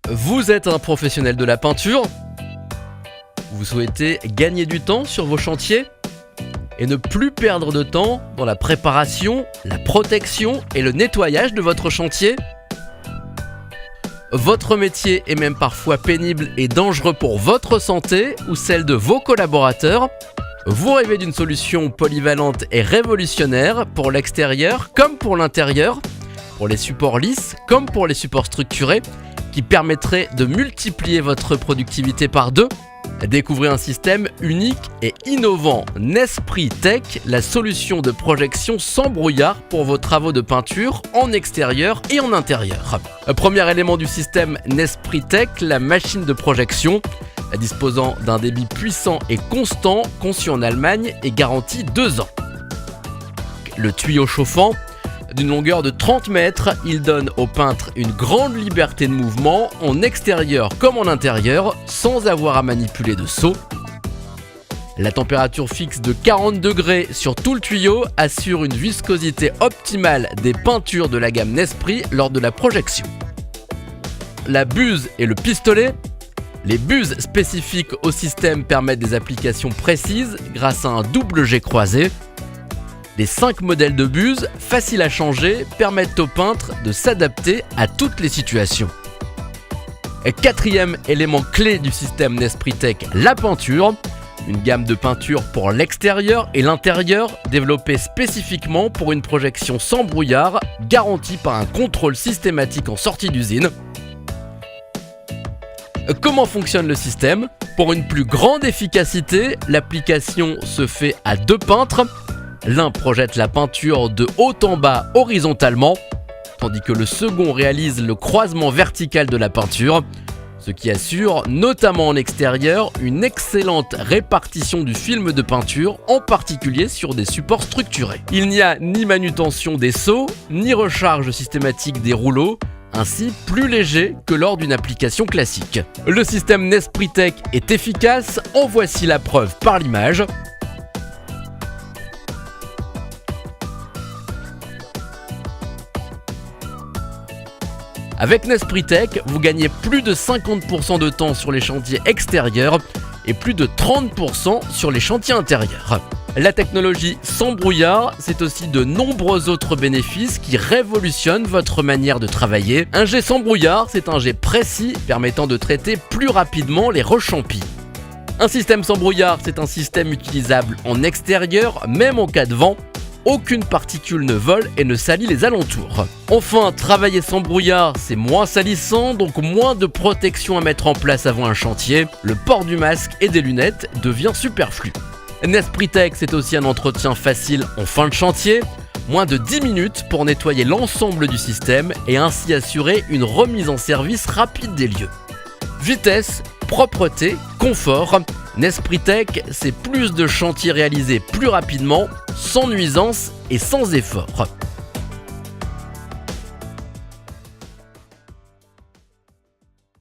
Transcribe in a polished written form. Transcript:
Vous êtes un professionnel de la peinture. Vous souhaitez gagner du temps sur vos chantiers et ne plus perdre de temps dans la préparation, la protection et le nettoyage de votre chantier. Votre métier est même parfois pénible et dangereux pour votre santé ou celle de vos collaborateurs. Vous rêvez d'une solution polyvalente et révolutionnaire pour l'extérieur comme pour l'intérieur, pour les supports lisses comme pour les supports structurés, qui permettrait de multiplier votre productivité par 2. Découvrez un système unique et innovant, Nesprit Tech, la solution de projection sans brouillard pour vos travaux de peinture en extérieur et en intérieur. Premier élément du système Nesprit Tech, la machine de projection, disposant d'un débit puissant et constant, conçu en Allemagne et garanti 2 ans. Le tuyau chauffant, d'une longueur de 30 mètres, il donne au peintre une grande liberté de mouvement en extérieur comme en intérieur sans avoir à manipuler de seau. La température fixe de 40 degrés sur tout le tuyau assure une viscosité optimale des peintures de la gamme Nesprit lors de la projection. La buse et le pistolet. Les buses spécifiques au système permettent des applications précises grâce à un double jet croisé. Les 5 modèles de buses, faciles à changer, permettent au peintre de s'adapter à toutes les situations. Quatrième élément clé du système Nesprit Tech, la peinture. Une gamme de peintures pour l'extérieur et l'intérieur, développée spécifiquement pour une projection sans brouillard, garantie par un contrôle systématique en sortie d'usine. Comment fonctionne le système ? Pour une plus grande efficacité, l'application se fait à 2 peintres. L'un projette la peinture de haut en bas horizontalement, tandis que le second réalise le croisement vertical de la peinture, ce qui assure, notamment en extérieur, une excellente répartition du film de peinture, en particulier sur des supports structurés. Il n'y a ni manutention des seaux, ni recharge systématique des rouleaux, ainsi plus léger que lors d'une application classique. Le système Nesprit Tech est efficace, en voici la preuve par l'image. Avec Nesprit Tech, vous gagnez plus de 50% de temps sur les chantiers extérieurs et plus de 30% sur les chantiers intérieurs. La technologie sans brouillard, c'est aussi de nombreux autres bénéfices qui révolutionnent votre manière de travailler. Un jet sans brouillard, c'est un jet précis permettant de traiter plus rapidement les rechampis. Un système sans brouillard, c'est un système utilisable en extérieur, même en cas de vent. Aucune particule ne vole et ne salit les alentours. Enfin, travailler sans brouillard, c'est moins salissant, donc moins de protection à mettre en place avant un chantier. Le port du masque et des lunettes devient superflu. Nesprit Tech, c'est aussi un entretien facile en fin de chantier. Moins de 10 minutes pour nettoyer l'ensemble du système et ainsi assurer une remise en service rapide des lieux. Vitesse, propreté, confort. Nesprit Tech, c'est plus de chantiers réalisés plus rapidement, sans nuisance et sans effort.